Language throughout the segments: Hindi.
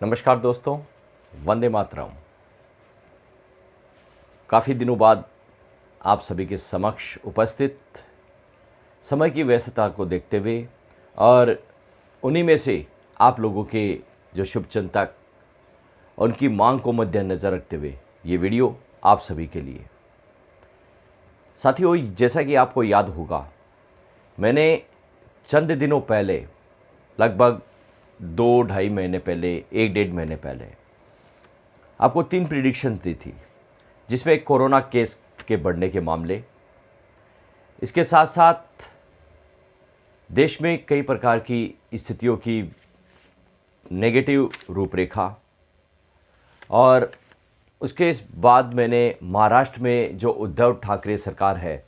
नमस्कार दोस्तों, वंदे मातरम। काफ़ी दिनों बाद आप सभी के समक्ष उपस्थित, समय की व्यस्तता को देखते हुए और उन्हीं में से आप लोगों के जो शुभचिंतक, उनकी मांग को मद्देनज़र रखते हुए ये वीडियो आप सभी के लिए। साथियों, जैसा कि आपको याद होगा, मैंने चंद दिनों पहले, लगभग 2-2.5 महीने पहले, 1-1.5 महीने पहले आपको 3 प्रिडिक्शन दी थी, जिसमें कोरोना केस के बढ़ने के मामले, इसके साथ साथ देश में कई प्रकार की स्थितियों की नेगेटिव रूपरेखा, और उसके बाद मैंने महाराष्ट्र में जो उद्धव ठाकरे सरकार है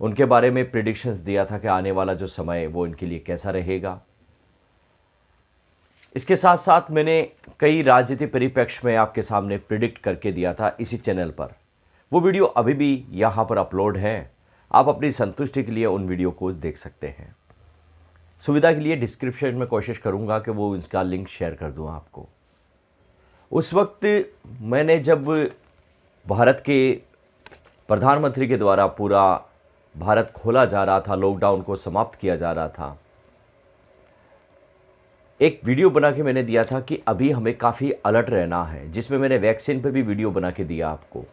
उनके बारे में प्रिडिक्शंस दिया था कि आने वाला जो समय वो इनके लिए कैसा रहेगा। इसके साथ साथ मैंने कई राजनीतिक परिप्रेक्ष्य में आपके सामने प्रिडिक्ट करके दिया था इसी चैनल पर। वो वीडियो अभी भी यहाँ पर अपलोड है, आप अपनी संतुष्टि के लिए उन वीडियो को देख सकते हैं। सुविधा के लिए डिस्क्रिप्शन में कोशिश करूँगा कि वो इसका लिंक शेयर कर दूँ आपको। उस वक्त मैंने जब भारत के प्रधानमंत्री के द्वारा पूरा भारत खोला जा रहा था, लॉकडाउन को समाप्त किया जा रहा था, एक वीडियो बना के मैंने दिया था कि अभी हमें काफ़ी अलर्ट रहना है, जिसमें मैंने वैक्सीन पे भी वीडियो बना के दिया आपको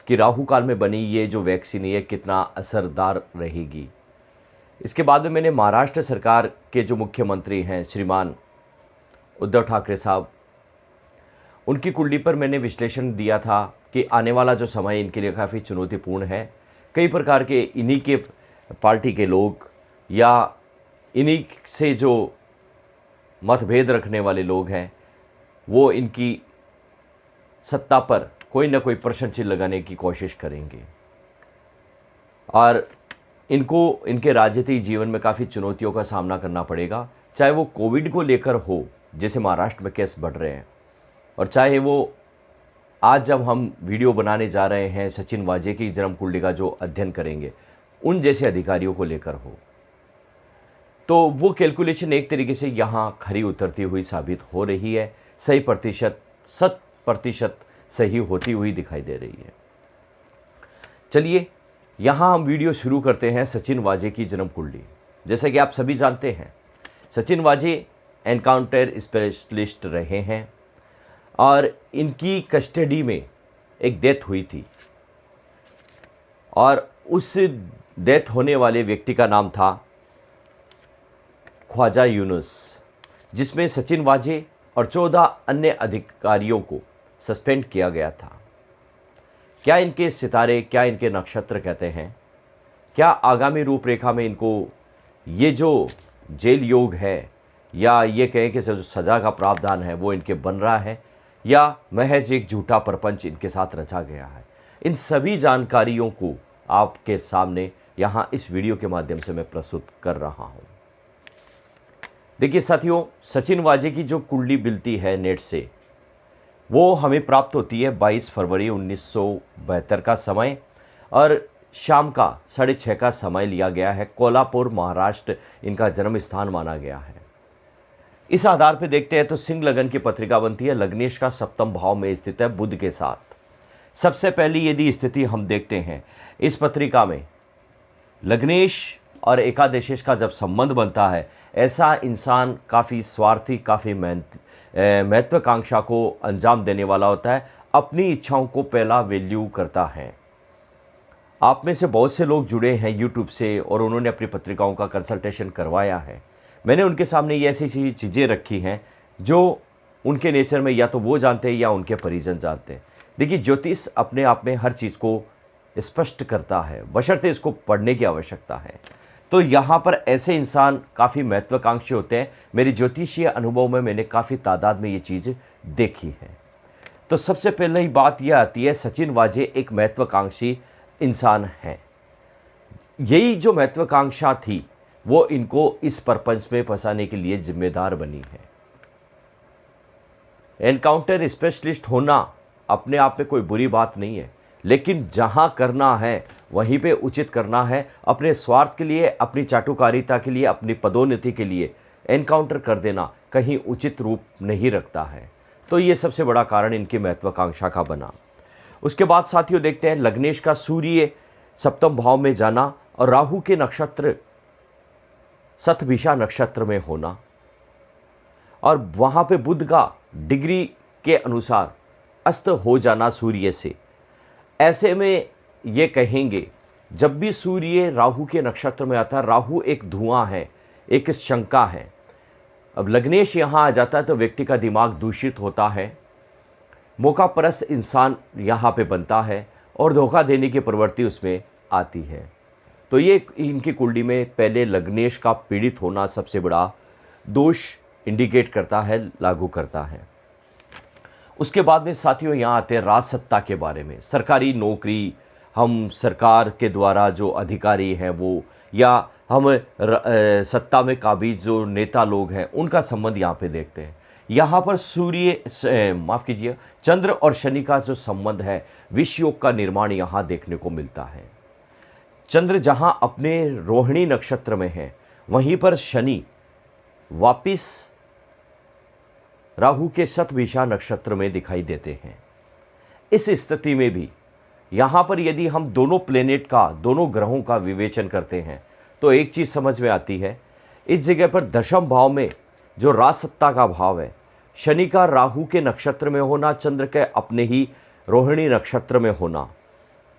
कि राहु काल में बनी ये जो वैक्सीन है कितना असरदार रहेगी। इसके बाद में मैंने महाराष्ट्र सरकार के जो मुख्यमंत्री हैं श्रीमान उद्धव ठाकरे साहब, उनकी कुंडली पर मैंने विश्लेषण दिया था कि आने वाला जो समय इनके लिए काफ़ी चुनौतीपूर्ण है। कई प्रकार के इन्हीं के पार्टी के लोग या इन्हीं से जो मतभेद रखने वाले लोग हैं, वो इनकी सत्ता पर कोई ना कोई प्रश्न चिन्ह लगाने की कोशिश करेंगे और इनको इनके राजनीतिक जीवन में काफ़ी चुनौतियों का सामना करना पड़ेगा, चाहे वो कोविड को लेकर हो, जैसे महाराष्ट्र में केस बढ़ रहे हैं, और चाहे वो आज जब हम वीडियो बनाने जा रहे हैं सचिन वाजे की जन्म कुंडली का जो अध्ययन करेंगे, उन जैसे अधिकारियों को लेकर हो। तो वो कैलकुलेशन एक तरीके से यहाँ खरी उतरती हुई साबित हो रही है, 100% सही होती हुई दिखाई दे रही है। चलिए यहाँ हम वीडियो शुरू करते हैं सचिन वाजे की जन्म कुंडली। जैसा कि आप सभी जानते हैं, सचिन वाजे एनकाउंटर स्पेशलिस्ट रहे हैं और इनकी कस्टडी में एक डेथ हुई थी, और उस डेथ होने वाले व्यक्ति का नाम था ख्वाजा यूनुस, जिसमें सचिन वाजे और 14 अन्य अधिकारियों को सस्पेंड किया गया था। क्या इनके सितारे, क्या इनके नक्षत्र कहते हैं, क्या आगामी रूपरेखा में इनको ये जो जेल योग है या ये कहें कि जो सज़ा का प्रावधान है वो इनके बन रहा है, या महज एक झूठा प्रपंच इनके साथ रचा गया है, इन सभी जानकारियों को आपके सामने यहाँ इस वीडियो के माध्यम से मैं प्रस्तुत कर रहा हूँ। देखिए साथियों, सचिन वाजे की जो कुंडली मिलती है नेट से, वो हमें प्राप्त होती है 22 फरवरी 1972 का समय, और शाम का 6:30 का समय लिया गया है। कोल्हापुर महाराष्ट्र इनका जन्म स्थान माना गया है। इस आधार पर देखते हैं तो सिंह लगन की पत्रिका बनती है, लग्नेश का सप्तम भाव में स्थित है बुध के साथ। सबसे पहली यदि स्थिति हम देखते हैं इस पत्रिका में, लग्नेश और एकादशेश का जब संबंध बनता है, ऐसा इंसान काफ़ी स्वार्थी, काफ़ी महत्वाकांक्षा को अंजाम देने वाला होता है, अपनी इच्छाओं को पहला वैल्यू करता है। आप में से बहुत से लोग जुड़े हैं यूट्यूब से और उन्होंने अपनी पत्रिकाओं का कंसल्टेशन करवाया है। मैंने उनके सामने ये ऐसी चीज़ें रखी हैं जो उनके नेचर में या तो वो जानते हैं या उनके परिजन जानते हैं। देखिए, ज्योतिष अपने आप में हर चीज़ को स्पष्ट करता है, बशर्ते इसको पढ़ने की आवश्यकता है। तो यहाँ पर ऐसे इंसान काफ़ी महत्वाकांक्षी होते हैं। मेरे ज्योतिषीय अनुभव में मैंने काफ़ी तादाद में ये चीज़ देखी है। तो सबसे पहले ही बात यह आती है, सचिन वाजे एक महत्वाकांक्षी इंसान है। यही जो महत्वाकांक्षा थी वो इनको इस प्रपंच में फंसाने के लिए जिम्मेदार बनी है। एनकाउंटर स्पेशलिस्ट होना अपने आप में कोई बुरी बात नहीं है, लेकिन जहां करना है वहीं पे उचित करना है। अपने स्वार्थ के लिए, अपनी चाटुकारिता के लिए, अपनी पदोन्नति के लिए एनकाउंटर कर देना कहीं उचित रूप नहीं रखता है। तो ये सबसे बड़ा कारण इनकी महत्वाकांक्षा का बना। उसके बाद साथियों देखते हैं लग्नेश का सूर्य सप्तम भाव में जाना और राहु के नक्षत्र शतभिषा नक्षत्र में होना, और वहाँ पे बुध का डिग्री के अनुसार अस्त हो जाना सूर्य से। ऐसे में ये कहेंगे जब भी सूर्य राहु के नक्षत्र में आता है, राहु एक धुआं है, एक शंका है। अब लग्नेश यहाँ आ जाता है तो व्यक्ति का दिमाग दूषित होता है, मौकापरस्त इंसान यहाँ पे बनता है और धोखा देने की प्रवृत्ति उसमें आती है। तो ये इनकी कुंडली में पहले लग्नेश का पीड़ित होना सबसे बड़ा दोष इंडिकेट करता है, लागू करता है। उसके बाद में साथियों यहाँ आते हैं राज सत्ता के बारे में। सरकारी नौकरी, हम सरकार के द्वारा जो अधिकारी हैं वो, या हम सत्ता में काबिज जो नेता लोग हैं उनका संबंध यहाँ पे देखते हैं। यहाँ पर माफ़ कीजिए, चंद्र और शनि का जो संबंध है, विष योग का निर्माण यहाँ देखने को मिलता है। चंद्र जहाँ अपने रोहिणी नक्षत्र में है, वहीं पर शनि वापिस राहु के शतभिषा नक्षत्र में दिखाई देते हैं। इस स्थिति में भी यहाँ पर यदि हम दोनों प्लेनेट का, दोनों ग्रहों का विवेचन करते हैं तो एक चीज़ समझ में आती है। इस जगह पर दशम भाव में जो राज सत्ता का भाव है, शनि का राहु के नक्षत्र में होना, चंद्र के अपने ही रोहिणी नक्षत्र में होना,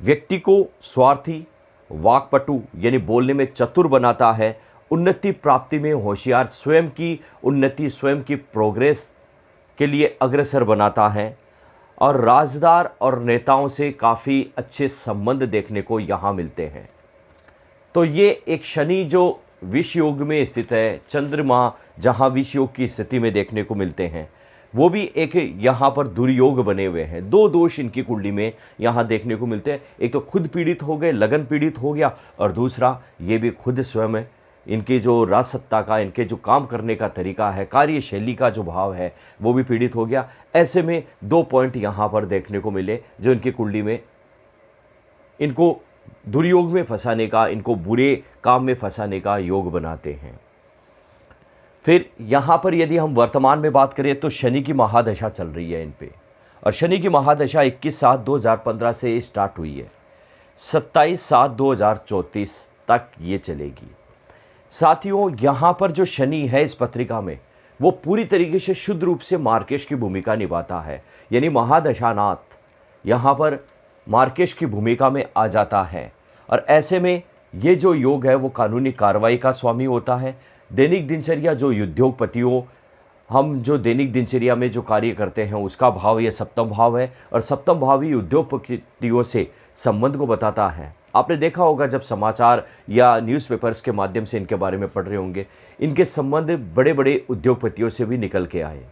व्यक्ति को स्वार्थी, वाक्पटु यानी बोलने में चतुर बनाता है, उन्नति प्राप्ति में होशियार, स्वयं की उन्नति, स्वयं की प्रोग्रेस के लिए अग्रसर बनाता है, और राजदार और नेताओं से काफ़ी अच्छे संबंध देखने को यहाँ मिलते हैं। तो ये एक शनि जो विष योग में स्थित है, चंद्रमा जहाँ विष योग की स्थिति में देखने को मिलते हैं, वो भी एक यहाँ पर दुर्योग बने हुए हैं। दो दोष इनकी कुंडली में यहाँ देखने को मिलते हैं। एक तो खुद पीड़ित हो गए, लगन पीड़ित हो गया, और दूसरा ये भी खुद स्वयं इनकी जो राज सत्ता का, इनके जो काम करने का तरीका है, कार्यशैली का जो भाव है, वो भी पीड़ित हो गया। ऐसे में दो पॉइंट यहाँ पर देखने को मिले जो इनकी कुंडली में इनको दुर्योग में फंसाने का, इनको बुरे काम में फंसाने का योग बनाते हैं। फिर यहाँ पर यदि हम वर्तमान में बात करें तो शनि की महादशा चल रही है इन पे, और शनि की महादशा 21/7/2015 से स्टार्ट हुई है, 27/7/2034 तक ये चलेगी। साथियों यहाँ पर जो शनि है इस पत्रिका में, वो पूरी तरीके से शुद्ध रूप से मार्केश की भूमिका निभाता है, यानी महादशानाथ यहाँ पर मार्केश की भूमिका में आ जाता है। और ऐसे में ये जो योग है वो कानूनी कार्रवाई का स्वामी होता है। दैनिक दिनचर्या जो उद्योगपतियों, हम जो दैनिक दिनचर्या में जो कार्य करते हैं उसका भाव ये सप्तम भाव है, और सप्तम भाव ही उद्योगपतियों से संबंध को बताता है। आपने देखा होगा जब समाचार या न्यूज़पेपर्स के माध्यम से इनके बारे में पढ़ रहे होंगे, इनके संबंध बड़े बड़े उद्योगपतियों से भी निकल के आए।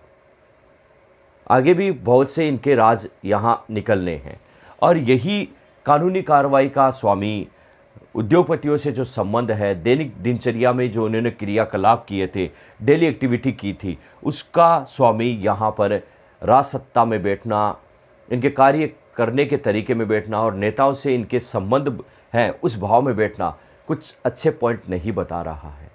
आगे भी बहुत से इनके राज यहाँ निकलने हैं, और यही कानूनी कार्रवाई का स्वामी, उद्योगपतियों से जो संबंध है, दैनिक दिनचर्या में जो उन्होंने क्रियाकलाप किए थे, डेली एक्टिविटी की थी, उसका स्वामी यहाँ पर राजसत्ता में बैठना, इनके कार्य करने के तरीके में बैठना और नेताओं से इनके संबंध हैं उस भाव में बैठना कुछ अच्छे पॉइंट नहीं बता रहा है।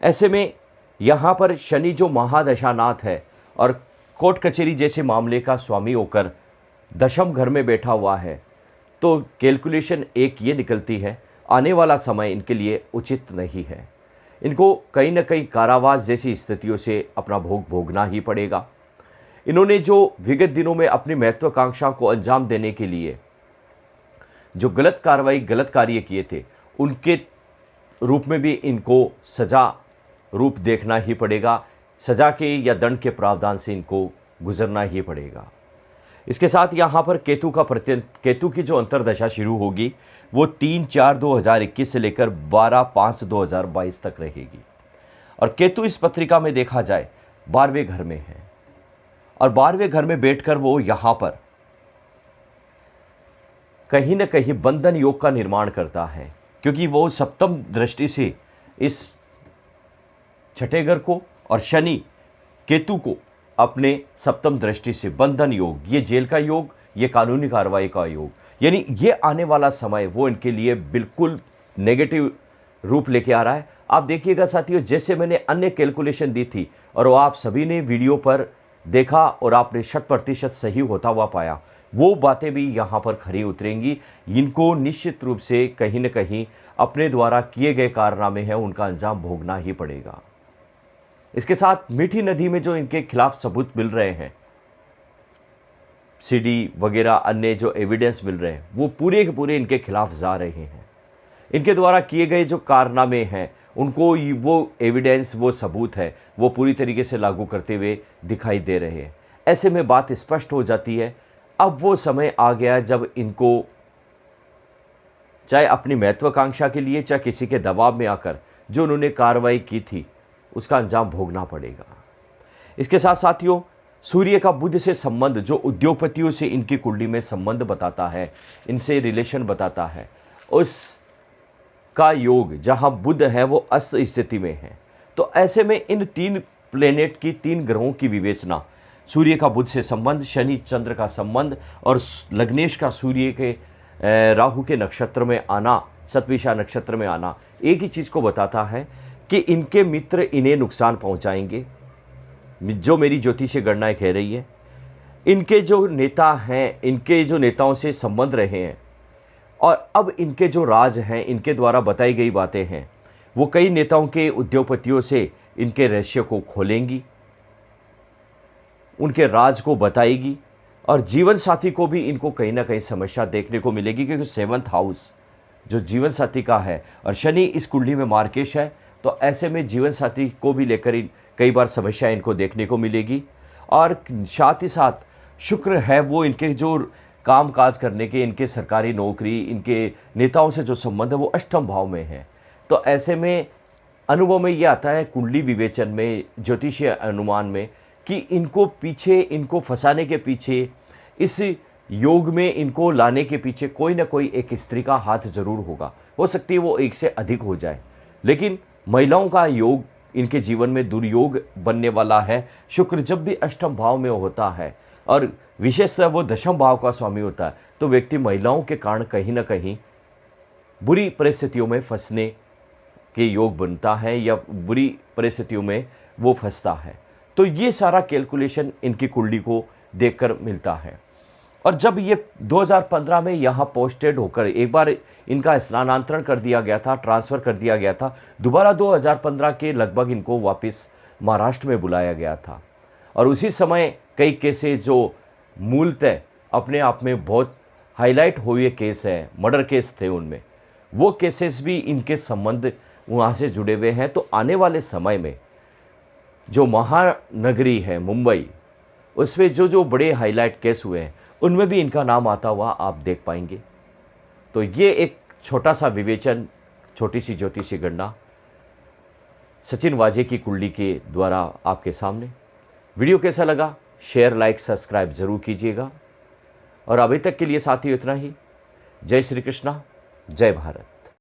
ऐसे में यहाँ पर शनि जो महादशानाथ है और कोर्ट कचहरी जैसे मामले का स्वामी होकर दशम घर में बैठा हुआ है, तो कैलकुलेशन एक ये निकलती है, आने वाला समय इनके लिए उचित नहीं है। इनको कहीं ना कहीं कारावास जैसी स्थितियों से अपना भोग भोगना ही पड़ेगा। इन्होंने जो विगत दिनों में अपनी महत्वाकांक्षा को अंजाम देने के लिए जो गलत कार्रवाई, गलत कार्य किए थे, उनके रूप में भी इनको सजा रूप देखना ही पड़ेगा। सजा के या दंड के प्रावधान से इनको गुजरना ही पड़ेगा। इसके साथ यहाँ पर केतु की जो अंतर्दशा शुरू होगी वो 3/4/2021 से लेकर 12/5/2022 तक रहेगी। और केतु इस पत्रिका में देखा जाए 12वें घर में है, और 12वें घर में बैठकर वो यहाँ पर कहीं न कहीं बंधन योग का निर्माण करता है, क्योंकि वो सप्तम दृष्टि से इस छठे घर को और शनि केतु को अपने सप्तम दृष्टि से बंधन योग, ये जेल का योग, ये कानूनी कार्रवाई का योग, यानी ये आने वाला समय वो इनके लिए बिल्कुल नेगेटिव रूप लेके आ रहा है। आप देखिएगा साथियों, जैसे मैंने अन्य कैलकुलेशन दी थी और वो आप सभी ने वीडियो पर देखा और आपने 100% सही होता हुआ पाया, वो बातें भी यहाँ पर खरी उतरेंगी। इनको निश्चित रूप से कहीं न कहीं अपने द्वारा किए गए कारनामे हैं, उनका अंजाम भोगना ही पड़ेगा। इसके साथ मीठी नदी में जो इनके खिलाफ सबूत मिल रहे हैं, सीडी वगैरह अन्य जो एविडेंस मिल रहे हैं, वो पूरे के पूरे इनके खिलाफ जा रहे हैं। इनके द्वारा किए गए जो कारनामे हैं, उनको वो एविडेंस, वो सबूत है, वो पूरी तरीके से लागू करते हुए दिखाई दे रहे हैं। ऐसे में बात स्पष्ट हो जाती है, अब वो समय आ गया जब इनको चाहे अपनी महत्वाकांक्षा के लिए, चाहे किसी के दबाव में आकर जो उन्होंने कार्रवाई की थी, उसका अंजाम भोगना पड़ेगा। इसके साथ साथियों, सूर्य का बुध से संबंध जो उद्योगपतियों से इनकी कुंडली में संबंध बताता है, इनसे रिलेशन बताता है, उस का योग जहां बुध है वो अस्त स्थिति में है। तो ऐसे में इन 3 प्लेनेट की, 3 ग्रहों की विवेचना, सूर्य का बुध से संबंध, शनि चंद्र का संबंध और लग्नेश का सूर्य के राहु के नक्षत्र में आना, सतविशा नक्षत्र में आना, एक ही चीज़ को बताता है कि इनके मित्र इन्हें नुकसान पहुंचाएंगे, जो मेरी ज्योतिषीय गणनाएं कह रही है। इनके जो नेता हैं, इनके जो नेताओं से संबंध रहे हैं, और अब इनके जो राज हैं, इनके द्वारा बताई गई बातें हैं, वो कई नेताओं के, उद्योगपतियों से इनके रहस्य को खोलेंगी, उनके राज को बताएगी, और जीवन साथी को भी इनको कहीं ना कहीं समस्या देखने को मिलेगी, क्योंकि 7th हाउस जो जीवन साथी का है और शनि इस कुंडली में मार्केश है। तो ऐसे में जीवन साथी को भी लेकर कई बार समस्या इनको देखने को मिलेगी। और साथ ही साथ शुक्र है वो इनके जो काम काज करने के, इनके सरकारी नौकरी, इनके नेताओं से जो संबंध है वो अष्टम भाव में है। तो ऐसे में अनुभव में ये आता है, कुंडली विवेचन में, ज्योतिषीय अनुमान में, कि इनको पीछे, इनको फंसाने के पीछे, इस योग में इनको लाने के पीछे कोई ना कोई एक स्त्री का हाथ जरूर होगा। हो सकती है वो एक से अधिक हो जाए, लेकिन महिलाओं का योग इनके जीवन में दुर्योग बनने वाला है। शुक्र जब भी अष्टम भाव में होता है और विशेषतः वो दशम भाव का स्वामी होता है, तो व्यक्ति महिलाओं के कारण कहीं ना कहीं बुरी परिस्थितियों में फंसने के योग बनता है, या बुरी परिस्थितियों में वो फंसता है। तो ये सारा कैलकुलेशन इनकी कुंडली को देखकर मिलता है। और जब ये 2015 में यहाँ पोस्टेड होकर, एक बार इनका स्थानांतरण कर दिया गया था, ट्रांसफ़र कर दिया गया था, दोबारा 2015 के लगभग इनको वापस महाराष्ट्र में बुलाया गया था। और उसी समय कई केसेस जो मूलतः अपने आप में बहुत हाईलाइट हुए केस हैं, मर्डर केस थे, उनमें वो केसेस भी इनके संबंध वहाँ से जुड़े हुए हैं। तो आने वाले समय में जो महानगरी है मुंबई, उसमें जो बड़े हाईलाइट केस हुए हैं, उनमें भी इनका नाम आता हुआ आप देख पाएंगे। तो ये एक छोटा सा विवेचन, छोटी सी ज्योतिषी गणना सचिन वाजे की कुंडली के द्वारा आपके सामने। वीडियो कैसा लगा? शेयर, लाइक, सब्सक्राइब जरूर कीजिएगा। और अभी तक के लिए साथियों इतना ही। जय श्री कृष्णा, जय भारत।